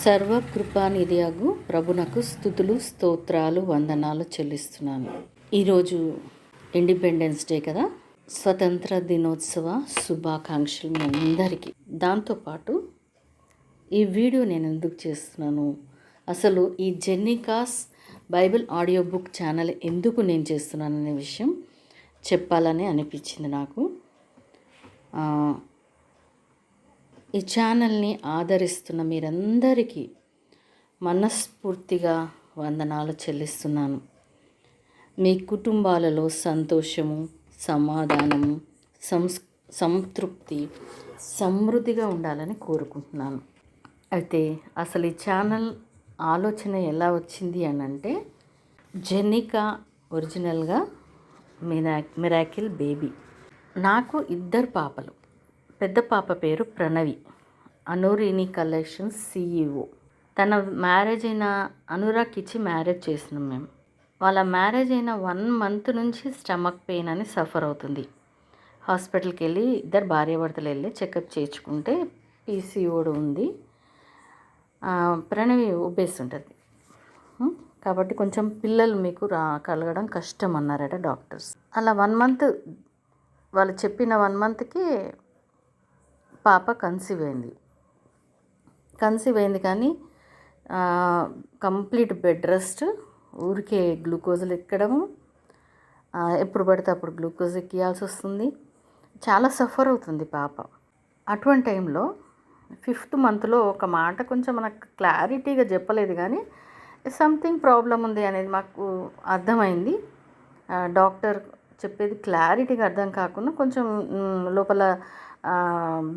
సర్వకృపానిధియగు ప్రభునకు స్తుతులు స్తోత్రాలు వందనాలు చెల్లిస్తున్నాను. ఈరోజు ఇండిపెండెన్స్ డే కదా, స్వతంత్ర దినోత్సవ శుభాకాంక్షలు మీ అందరికీ. దాంతోపాటు ఈ వీడియో నేను ఎందుకు చేస్తున్నాను, అసలు ఈ జెన్నికాస్ బైబిల్ ఆడియో బుక్ ఛానల్ ఎందుకు నేను చేస్తున్నాను అనే విషయం చెప్పాలని అనిపించింది నాకు. ఈ ఛానల్ని ఆదరిస్తున్న మీరందరికీ మనస్ఫూర్తిగా వందనాలు చెల్లిస్తున్నాను. మీ కుటుంబాలలో సంతోషము, సమాధానము, సంతృప్తి, సమృద్ధిగా ఉండాలని కోరుకుంటున్నాను. అయితే అసలు ఈ ఛానల్ ఆలోచన ఎలా వచ్చింది అని అంటే, జెన్నికా ఒరిజినల్గా మిరాకిల్ బేబీ. నాకు 2 పాపలు. పెద్ద పాప పేరు ప్రణవి, అనూరిని కలెక్షన్స్ CEO. తన మ్యారేజ్ అయిన అనురాగ్ ఇచ్చి మ్యారేజ్ చేసినాం మేము. వాళ్ళ మ్యారేజ్ అయిన 1 month నుంచి స్టమక్ పెయిన్ అని సఫర్ అవుతుంది. హాస్పిటల్కి వెళ్ళి 2 భార్యాభర్తలు వెళ్ళి చెకప్ చేయించుకుంటే PCOD ఉంది, ప్రణవి ఒబేస్ ఉంటుంది కాబట్టి కొంచెం పిల్లలు మీకు కలగడం కష్టం అన్నారట డాక్టర్స్. అలా 1 month వాళ్ళు చెప్పిన 1 monthకి పాప కన్సీవ్ అయింది కానీ కంప్లీట్ బెడ్ రెస్ట్, ఊరికే గ్లూకోజులు ఎక్కడము, ఎప్పుడు పడితే అప్పుడు గ్లూకోజ్ ఎక్కియాల్సి వస్తుంది. చాలా సఫర్ అవుతుంది పాప. అటువంటి టైంలో 5th monthలో ఒక మాట కొంచెం మనకు క్లారిటీగా చెప్పలేదు కానీ సంథింగ్ ప్రాబ్లం ఉంది అనేది మాకు అర్థమైంది. డాక్టర్ చెప్పేది క్లారిటీగా అర్థం కాకుండా కొంచెం లోపల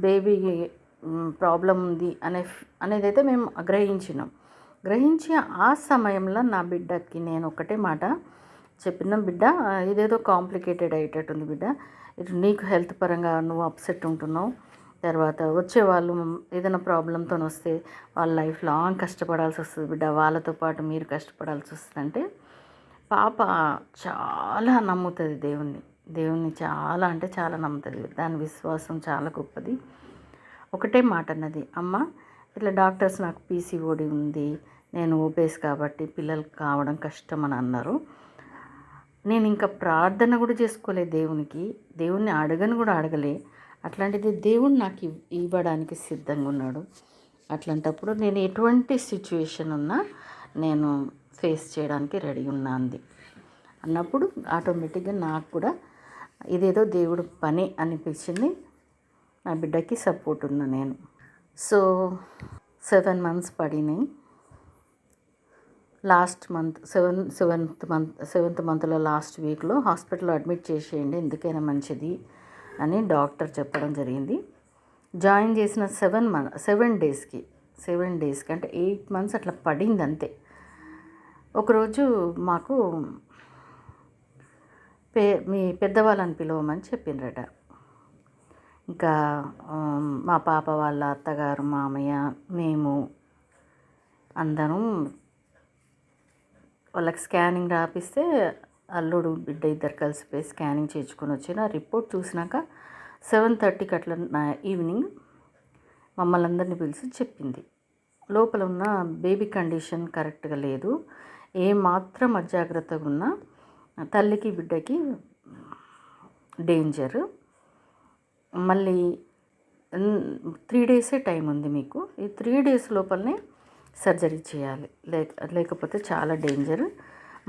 బేబీకి ప్రాబ్లం ఉంది అనేదైతే మేము గ్రహించి ఆ సమయంలో నా బిడ్డకి నేను ఒకటే మాట చెప్పిన, బిడ్డ ఇదేదో కాంప్లికేటెడ్ అయ్యేటట్టుంది బిడ్డ, ఇటు నీకు హెల్త్ పరంగా నువ్వు అప్సెట్ ఉంటున్నావు, తర్వాత వచ్చే వాళ్ళు ఏదైనా ప్రాబ్లంతో వస్తే వాళ్ళ లైఫ్ లాంగ్ కష్టపడాల్సి వస్తుంది బిడ్డ, వాళ్ళతో పాటు మీరు కష్టపడాల్సి వస్తుంది అంటే పాప చాలా నమ్ముతుంది దేవుణ్ణి చాలా అంటే చాలా నమ్ముతుంది. దాని విశ్వాసం చాలా గొప్పది. ఒకటే మాట అన్నది, అమ్మ ఇట్లా డాక్టర్స్ నాకు PCOD ఉంది, నేను ఓబేస్ కాబట్టి పిల్లలు కావడం కష్టం అని అన్నారు. నేను ఇంకా ప్రార్థన కూడా చేసుకోలేదు దేవుణ్ణి అడగలే. అట్లాంటిది దేవుడు నాకు ఇవ్వడానికి సిద్ధంగా ఉన్నాడు. అట్లాంటప్పుడు నేను ఎటువంటి సిచ్యువేషన్ ఉన్నా నేను ఫేస్ చేయడానికి రెడీ ఉన్నా అన్నప్పుడు ఆటోమేటిక్గా నాకు కూడా ఇదేదో దేవుడు పని అనిపించింది. నా బిడ్డకి సపోర్ట్ ఉన్నా నేను. సో 7 months పడినాయి. సెవెంత్ మంత్లో లాస్ట్ వీక్లో హాస్పిటల్లో అడ్మిట్ చేసేయండి, ఎందుకైనా మంచిది అని డాక్టర్ చెప్పడం జరిగింది. జాయిన్ చేసిన 7 డేస్కి అంటే 8 months అట్లా పడింది అంతే. ఒకరోజు మాకు మీ పెద్దవాళ్ళని పిలవమని చెప్పిండ్రట. ఇంకా మా పాప వాళ్ళ అత్తగారు, మామయ్య, మేము అందరం వాళ్ళకి స్కానింగ్ రాపిస్తే అల్లుడు బిడ్డ 2 కలిసిపోయి స్కానింగ్ చేయించుకొని వచ్చిన రిపోర్ట్ చూసినాక 7:30కి అట్లా ఈవినింగ్ మమ్మల్ని అందరినీ పిలిచి చెప్పింది, లోపల ఉన్న బేబీ కండిషన్ కరెక్ట్గా లేదు, ఏమాత్రం అజాగ్రత్తగా ఉన్నా తల్లికి బిడ్డకి డేంజర్, మళ్ళీ 3 days టైం ఉంది మీకు, ఈ 3 days లోపలనే సర్జరీ చేయాలి, లేకపోతే చాలా డేంజర్.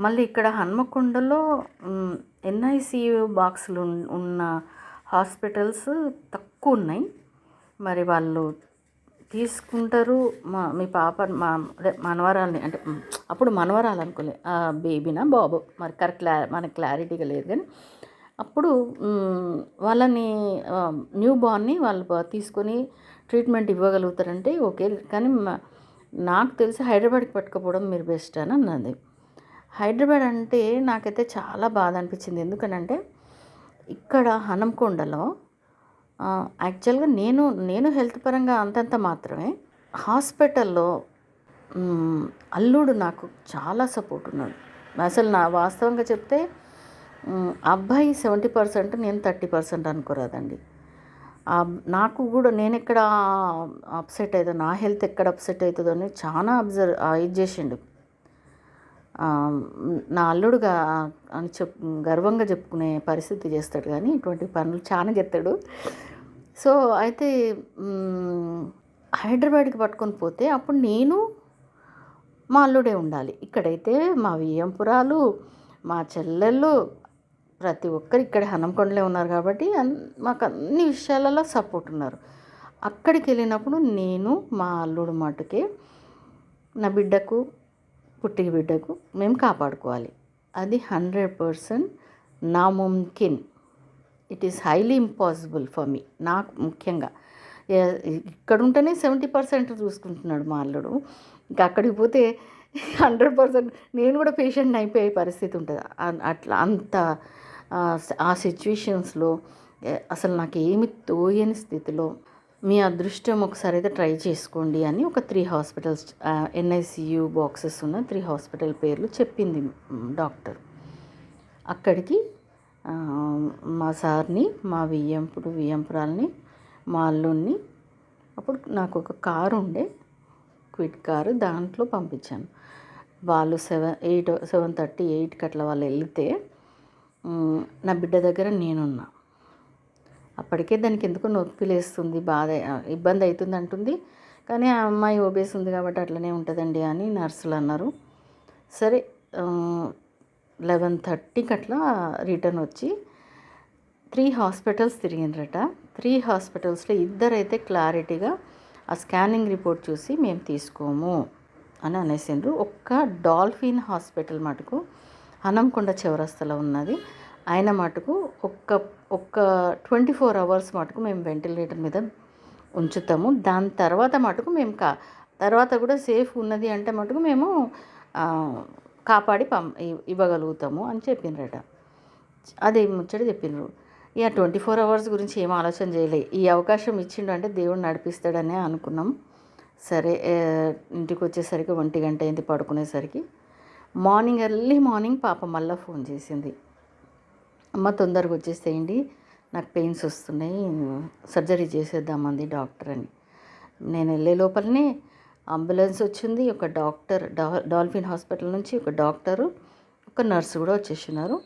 మళ్ళీ ఇక్కడ హన్మకొండలో NICU బాక్సులు ఉన్న హాస్పిటల్స్ తక్కువ ఉన్నాయి, మరి వాళ్ళు తీసుకుంటారు. మీ పాప మనవరాలని అంటే అప్పుడు మనవరాలు అనుకోలే, బేబీనా బాబు మరి మనకు క్లారిటీగా లేదు కానీ అప్పుడు వాళ్ళని న్యూ బార్న్ని వాళ్ళు తీసుకొని ట్రీట్మెంట్ ఇవ్వగలుగుతారంటే ఓకే, కానీ నాకు తెలిసి హైదరాబాద్కి పట్టుకపోవడం మీరు బెస్ట్ అని అన్నది. హైదరాబాద్ అంటే నాకైతే చాలా బాధ అనిపించింది. ఎందుకనంటే ఇక్కడ హన్మకొండలో యాక్చువల్గా నేను హెల్త్ పరంగా అంతంత మాత్రమే, హాస్పిటల్లో అల్లుడు నాకు చాలా సపోర్ట్ ఉన్నాడు. అసలు నా వాస్తవంగా చెప్తే అబ్బాయి 70%, నేను 30% అనుకోరాదండి. నాకు కూడా నేను ఎక్కడ అప్సెట్ అవుతుందో, నా హెల్త్ ఎక్కడ అప్సెట్ అవుతుందో అని చాలా ఇది చేసిండు. నా అల్లుడుగా అని గర్వంగా చెప్పుకునే పరిస్థితి చేస్తాడు, కానీ ఇటువంటి పనులు చాలా చేస్తాడు. సో అయితే హైదరాబాద్కి పట్టుకొని పోతే అప్పుడు నేను మా అల్లుడే ఉండాలి. ఇక్కడైతే మా వియ్యంపురాలు, మా చెల్లెళ్ళు, ప్రతి ఒక్కరు ఇక్కడ హనంకొండలే ఉన్నారు కాబట్టి మాకు అన్ని విషయాలలో సపోర్ట్ ఉన్నారు. అక్కడికి వెళ్ళినప్పుడు నేను మా అల్లుడు మటుకే నా బిడ్డకు, పుట్టిన బిడ్డకు మేము కాపాడుకోవాలి. అది 100% నాముమ్కిన్. It is highly impossible for me. నాకు ముఖ్యంగా ఇక్కడ ఉంటేనే 70% చూసుకుంటున్నాడు మా అల్లుడు. ఇంకా అక్కడికి పోతే 100% నేను కూడా పేషెంట్ని అయిపోయే పరిస్థితి ఉంటుంది. అట్లా అంత ఆ సిచ్యువేషన్స్లో అసలు నాకు ఏమి తోయని స్థితిలో మీ అదృష్టం ఒకసారి అయితే ట్రై చేసుకోండి అని ఒక 3 హాస్పిటల్స్ NICU బాక్సెస్ ఉన్న 3 హాస్పిటల్ పేర్లు చెప్పింది డాక్టర్. అక్కడికి మా సార్ని, మా వియ్యంపురాల్ని, మా అల్లుడిని, అప్పుడు నాకు ఒక కారు ఉండే, క్విడ్ కారు, దాంట్లో పంపించాను. వాళ్ళు 7:30 8కి అట్లా వాళ్ళు వెళ్తే నా బిడ్డ దగ్గర నేనున్నా. అప్పటికే దానికి ఎందుకో నొప్పి లేస్తుంది, బాధ, ఇబ్బంది అవుతుంది అంటుంది. కానీ ఆ అమ్మాయి ఓబేస్ ఉంది కాబట్టి అట్లనే ఉంటుందండి అని నర్సులు అన్నారు. సరే 11:30కి అట్లా రిటర్న్ వచ్చి 3 హాస్పిటల్స్ తిరిగినరట. 3 హాస్పిటల్స్లో ఇద్దరైతే క్లారిటీగా ఆ స్కానింగ్ రిపోర్ట్ చూసి మేము తీసుకోము అని అనేసిండ్రు. ఒక్క డాల్ఫిన్ హాస్పిటల్ మటుకు హనంకొండ చౌరస్తాలో ఉన్నది, ఆయన మటుకు ఒక్క 24 అవర్స్ మటుకు మేము వెంటిలేటర్ మీద ఉంచుతాము. దాని తర్వాత మటుకు మేము తర్వాత కూడా సేఫ్ ఉన్నది అంటే మటుకు మేము కాపాడి ఇవ్వగలుగుతాము అని చెప్పిండ్రట. అదే ముచ్చట చెప్పిండ్రు. ఇక 24 అవర్స్ గురించి ఏం ఆలోచన చేయలే. ఈ అవకాశం ఇచ్చిండు అంటే దేవుడు నడిపిస్తాడనే అనుకున్నాం. సరే ఇంటికి వచ్చేసరికి 1 గంట అయింది పడుకునేసరికి. ఎర్లీ మార్నింగ్ పాప మళ్ళీ ఫోన్ చేసింది, అమ్మ తొందరగా వచ్చేసేయండి, నాకు పెయిన్స్ వస్తున్నాయి, సర్జరీ చేసేద్దామంది డాక్టర్ అని. నేను వెళ్ళే లోపలనే అంబులెన్స్ వచ్చింది. ఒక డాక్టర్, డాల్ఫిన్ హాస్పిటల్ నుంచి ఒక డాక్టరు, ఒక నర్సు కూడా వచ్చేసినారు.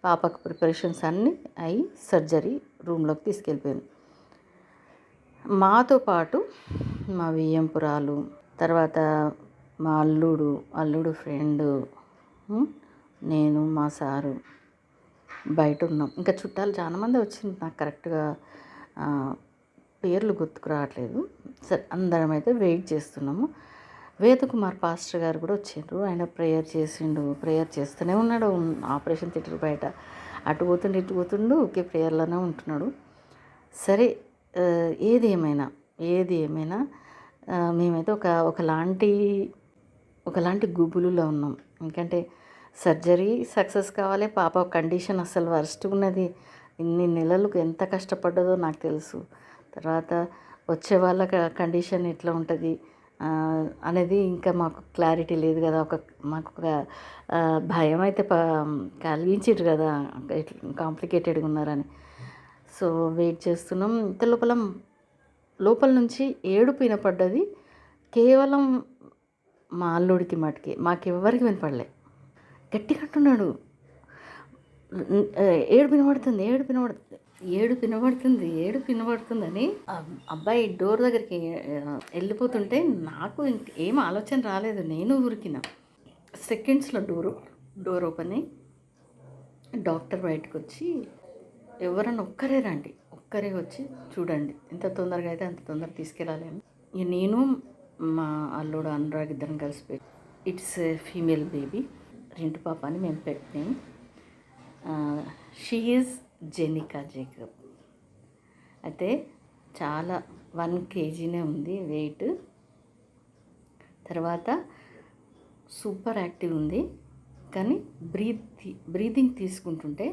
పాపకు ప్రిపరేషన్స్ అన్నీ అయి సర్జరీ రూమ్లోకి తీసుకెళ్ళిపోయింది. మాతో పాటు మా వియ్యంపురాలు, తర్వాత మా అల్లుడు ఫ్రెండు, నేను, మా సారు బయట ఉన్నాం. ఇంకా చుట్టాలు చాలామంది వచ్చింది, నాకు కరెక్ట్గా పేర్లు గుర్తుకు రావట్లేదు. సరే అందరం అయితే వెయిట్ చేస్తున్నాము. వేదకుమార్ పాస్టర్ గారు కూడా వచ్చిండ్రు. ఆయన ప్రేయర్ చేసిండు, ప్రేయర్ చేస్తూనే ఉన్నాడు. ఆపరేషన్ థియేటర్ బయట అటు పోతుండు ఇటు పోతుండు, ఓకే ప్రేయర్లోనే ఉంటున్నాడు. సరే ఏది ఏమైనా మేమైతే ఒకలాంటి గుబులులో ఉన్నాం. ఎందుకంటే సర్జరీ సక్సెస్ కావాలి, పాప కండిషన్ అసలు వర్స్ట్ ఉన్నది. ఇన్ని నెలలకు ఎంత కష్టపడ్డదో నాకు తెలుసు. తర్వాత వచ్చే వాళ్ళ కండిషన్ ఎట్లా ఉంటుంది అనేది ఇంకా మాకు క్లారిటీ లేదు కదా. మాకు ఒక భయం అయితే కలిగించారు కదా, కాంప్లికేటెడ్గా ఉన్నారని. సో వెయిట్ చేస్తున్నాం. ఇంత లోపల నుంచి ఏడుపు వినపడ్డది. కేవలం మా అల్లుడికి మటుకే, మాకెవ్వరికి వినపడలే. గట్టి కట్టున్నాడు, ఏడుపు వినబడుతుందని అబ్బాయి డోర్ దగ్గరికి వెళ్ళిపోతుంటే నాకు ఏం ఆలోచన రాలేదు. నేను ఉరికిన సెకండ్స్లో డోర్ ఓపెన్ అయ్యి డాక్టర్ బయటకు వచ్చి, ఎవరన్నా ఒక్కరే వచ్చి చూడండి, ఎంత తొందరగా అయితే అంత తొందరగా తీసుకెళ్ళాలి అని. ఇక నేను మా అల్లుడు అనురాగ్ ఇద్దరం కలిసి ఇట్స్ ఫీమేల్ బేబీ, రింటు పాప అని మేము పెట్టినాము. She is Jenica Jacob. అయితే చాలా 1 kgనే ఉంది వెయిట్. తర్వాత సూపర్ యాక్టివ్ ఉంది, కానీ బ్రీతింగ్ తీసుకుంటుంటే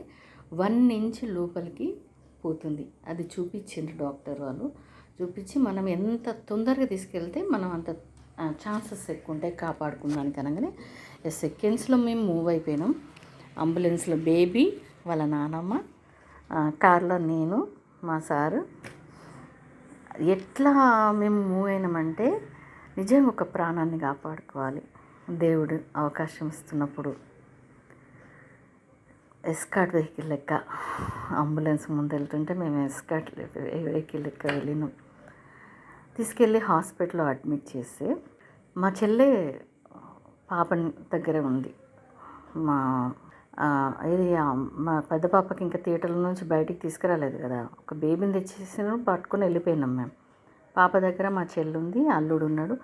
1 ఇంచ్ లోపలికి పోతుంది. అది చూపించిండ్రు డాక్టర్ వాళ్ళు. చూపించి మనం ఎంత తొందరగా తీసుకెళ్తే మనం అంత ఛాన్సెస్ ఎక్కువ ఉంటాయి కాపాడుకున్నానికి అనగానే సెకండ్స్లో మేము మూవ్ అయిపోయినాం. అంబులెన్స్లో బేబీ, వాళ్ళ నానమ్మ, కార్లో నేను, మా సారు, ఎట్లా మేము మూవ్ అయినామంటే నిజంగా ఒక ప్రాణాన్ని కాపాడుకోవాలి. దేవుడు అవకాశం ఇస్తున్నప్పుడు ఎస్కాట్ వెహికల్ లెక్క అంబులెన్స్ ముందు వెళ్తుంటే మేము ఎస్కాట్ వెహికల్ లెక్క వెళ్ళినాం. తీసుకెళ్ళి హాస్పిటల్లో అడ్మిట్ చేసి మా చెల్లె పాప దగ్గర ఉంది. మా ఇది మా పెద్ద పాపకి ఇంకా థియేటర్ల నుంచి బయటికి తీసుకురాలేదు కదా, ఒక బేబీని తెచ్చేసిన పట్టుకొని వెళ్ళిపోయినాం మేము. పాప దగ్గర మా చెల్లి ఉంది, అల్లుడు ఉన్నాడు.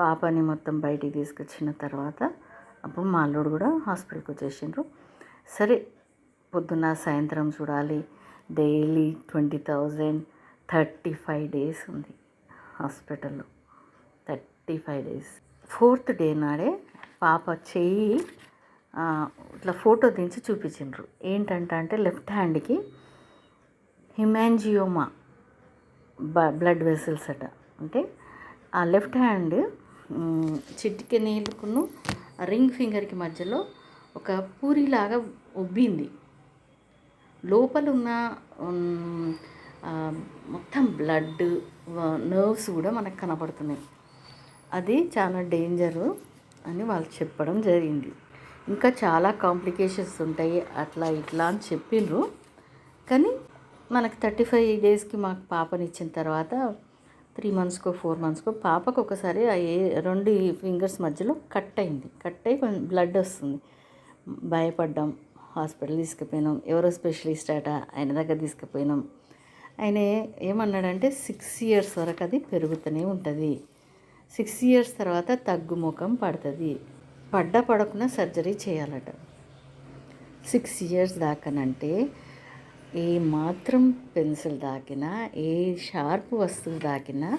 పాపని మొత్తం బయటికి తీసుకొచ్చిన తర్వాత అప్పుడు మా అల్లుడు కూడా హాస్పిటల్కి వచ్చేసిండ్రు. సరే పొద్దున్న సాయంత్రం చూడాలి, డైలీ 20,000, 35 days ఉంది హాస్పిటల్లో. 35 days. 4th day నాడే పాప చెయ్యి ఇట్లా ఫోటో దించి చూపించిండ్రు. ఏంటంటే లెఫ్ట్ హ్యాండ్కి హిమాంజియోమా బ్లడ్ వెసల్స్ అట. అంటే ఆ లెఫ్ట్ హ్యాండ్ చిటికె నీళ్ళకును రింగ్ ఫింగర్కి మధ్యలో ఒక పూరిలాగా ఉబ్బింది. లోపల ఉన్న మొత్తం బ్లడ్ నర్వ్స్ కూడా మనకు కనపడుతున్నాయి. అది చాలా డేంజరు అని వాళ్ళు చెప్పడం జరిగింది. ఇంకా చాలా కాంప్లికేషన్స్ ఉంటాయి అట్లా ఇట్లా అని చెప్పిండ్రు. కానీ మనకు 35 daysకి మాకు పాపని ఇచ్చిన తర్వాత 3 monthsకో 4 monthsకో పాపకు ఒకసారి ఆ 2 ఫింగర్స్ మధ్యలో కట్ అయ్యి కొంచెం బ్లడ్ వస్తుంది. భయపడ్డాం, హాస్పిటల్ తీసుకుపోయినాం. ఎవరో స్పెషలిస్ట్ అట, ఆయన దగ్గర తీసుకుపోయినాం. ఆయన ఏమన్నాడంటే 6 years వరకు అది పెరుగుతూనే ఉంటుంది, 6 years తర్వాత తగ్గుముఖం పడుతుంది, పడకుండా సర్జరీ చేయాలట. 6 years దాకానంటే ఏ మాత్రం పెన్సిల్ దాకినా, ఏ షార్ప్ వస్తువు దాకినా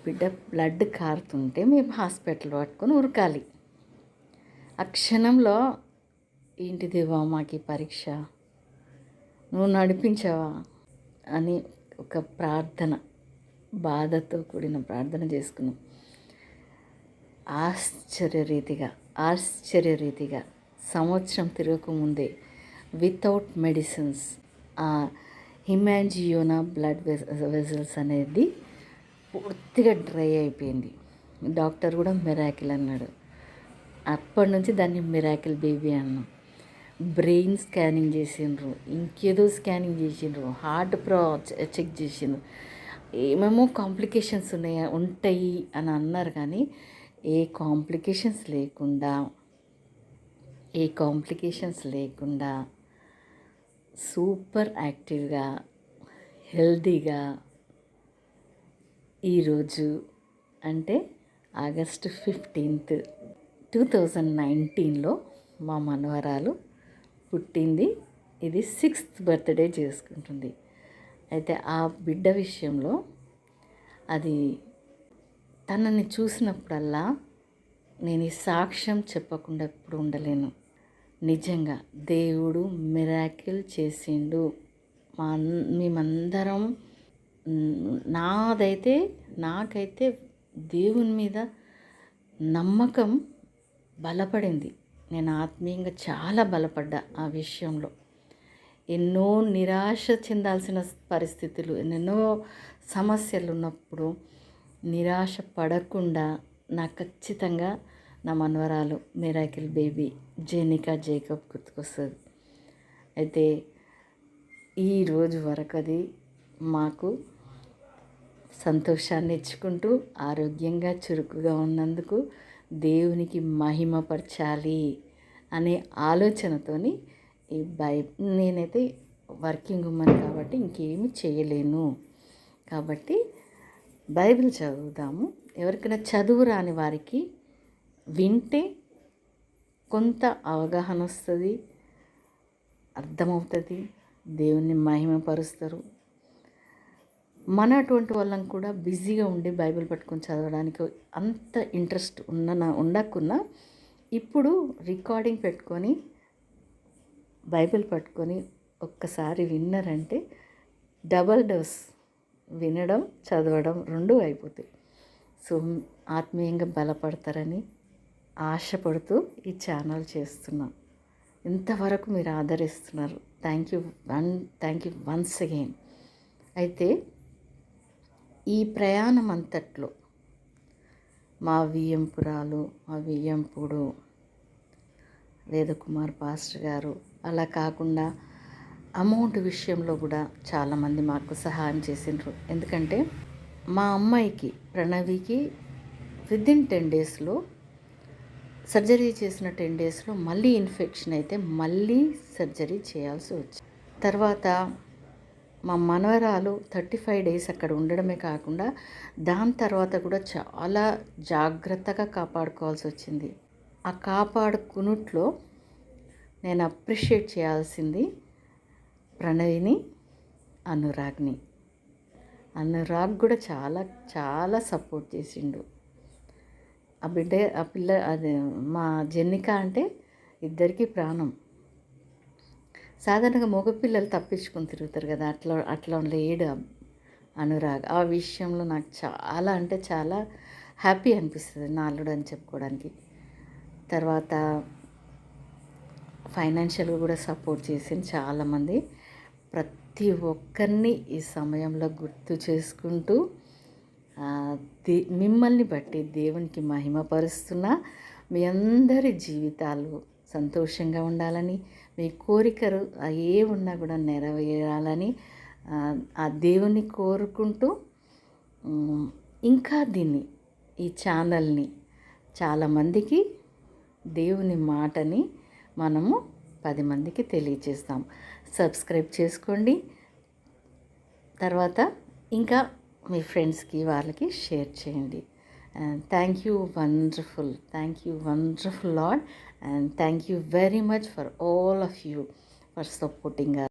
బిడ్డ బ్లడ్ కారుతుంటే మేము హాస్పిటల్ పట్టుకొని ఉరకాలి. ఆ క్షణంలో ఏంటిదేవా మాకు ఈ పరీక్ష, నువ్వు నడిపించావా అని ఒక ప్రార్థన, బాధతో కూడిన ప్రార్థన చేసుకున్నాం. ఆశ్చర్యరీతిగా సంవత్సరం తిరగకముందే వితౌట్ మెడిసిన్స్ ఆ హిమాంజియోనా బ్లడ్ వెసల్స్ అనేది పూర్తిగా డ్రై అయిపోయింది. డాక్టర్ కూడా మిరాకిల్ అన్నాడు. అప్పటి నుంచి దాన్ని మిరాకిల్ బేబీ అన్నాం. బ్రెయిన్ స్కానింగ్ చేసిండ్రు, ఇంకేదో స్కానింగ్ చేసిండ్రు, హార్ట్ చెక్ చేసిండ్రు. ఏమేమో కాంప్లికేషన్స్ ఉంటాయి అని అన్నారు. కానీ ఏ కాంప్లికేషన్స్ లేకుండా సూపర్ యాక్టివ్గా హెల్తీగా ఈరోజు అంటే August 15th, 2019లో మా మనవరాలు పుట్టింది. ఇది 6th birthday చేసుకుంటుంది. అయితే ఆ బిడ్డ విషయంలో అది తనని చూసినప్పుడల్లా నేను ఈ సాక్ష్యం చెప్పకుండా ఎప్పుడు ఉండలేను. నిజంగా దేవుడు మిరాకిల్ చేసిండు. మేమందరం నాకైతే దేవుని మీద నమ్మకం బలపడింది. నేను ఆత్మీయంగా చాలా బలపడ్డా ఆ విషయంలో. ఎన్నో నిరాశ చెందాల్సిన పరిస్థితులు, ఎన్నెన్నో సమస్యలు ఉన్నప్పుడు నిరాశ పడకుండా నాకు ఖచ్చితంగా నా మనవరాలు మిరాకిల్ బేబీ జెనికా జేకబ్ గుర్తుకొస్తుంది. అయితే ఈరోజు వరకు అది మాకు సంతోషాన్ని ఇచ్చుకుంటూ ఆరోగ్యంగా చురుకుగా ఉన్నందుకు దేవునికి మహిమపరచాలి అనే ఆలోచనతోని నేనైతే వర్కింగ్ ఉమెన్ కాబట్టి ఇంకేమి చేయలేను. కాబట్టి బైబిల్ చదువుదాము. ఎవరికైనా చదువు రాని వారికి వింటే కొంత అవగాహన వస్తుంది, అర్థమవుతుంది, దేవుణ్ణి మహిమపరుస్తారు. మన అటువంటి వాళ్ళని కూడా బిజీగా ఉండి బైబిల్ పట్టుకొని చదవడానికి అంత ఇంట్రెస్ట్ ఉండకున్నా ఇప్పుడు రికార్డింగ్ పెట్టుకొని బైబిల్ పట్టుకొని ఒక్కసారి విన్నారంటే డబల్ డోస్ వినడం చదవడం 2 అయిపోతాయి. సో ఆత్మీయంగా బలపడతారని ఆశపడుతూ ఈ ఛానల్ చేస్తున్నాం. ఇంతవరకు మీరు ఆదరిస్తున్నారు. Thank you once again. అయితే ఈ ప్రయాణం అంతట్లో మా వియ్యంపురాలు, మా వియ్యంపుడు వేదకుమార్ పాస్టర్ గారు, అలా కాకుండా అమౌంట్ విషయంలో కూడా చాలామంది మాకు సహాయం చేసిండ్రు. ఎందుకంటే మా అమ్మాయికి ప్రణవికి విదిన్ 10 డేస్లో సర్జరీ చేసిన 10 డేస్లో మళ్ళీ ఇన్ఫెక్షన్ అయితే మళ్ళీ సర్జరీ చేయాల్సి వచ్చింది. తర్వాత మా మనవరాలు 35 డేస్ అక్కడ ఉండడమే కాకుండా దాని తర్వాత కూడా చాలా జాగ్రత్తగా కాపాడుకోవాల్సి వచ్చింది. ఆ కాపాడుకునుట్లో నేను అప్రిషియేట్ చేయాల్సింది ప్రణవిని, అనురాగ్ని. అనురాగ్ కూడా చాలా చాలా సపోర్ట్ చేసిండు. ఆ పిల్ల అది మా జెన్నిక అంటే ఇద్దరికీ ప్రాణం. సాధారణంగా మగపిల్లలు తప్పించుకొని తిరుగుతారు కదా, అట్లా లేడు అనురాగ్. ఆ విషయంలో నాకు చాలా అంటే చాలా హ్యాపీ అనిపిస్తుంది నా అల్లుడు అని చెప్పుకోవడానికి. తర్వాత ఫైనాన్షియల్గా కూడా సపోర్ట్ చేసింది చాలామంది. ప్రతి ఒక్కరిని ఈ సమయంలో గుర్తు చేసుకుంటూ మిమ్మల్ని బట్టి దేవునికి మహిమపరుస్తున్నా. మీ అందరి జీవితాలు సంతోషంగా ఉండాలని, మీ కోరికలు ఏ ఉన్నా కూడా నెరవేరాలని ఆ దేవుని కోరుకుంటూ, ఇంకా ఈ ఛానల్ని చాలామందికి దేవుని మాటని మనము 10 మందికి తెలియజేస్తాం. సబ్స్క్రైబ్ చేసుకోండి. తర్వాత ఇంకా మీ ఫ్రెండ్స్కి వాళ్ళకి షేర్ చేయండి. Thank you wonderful lord, and thank you very much for all of you for supporting us.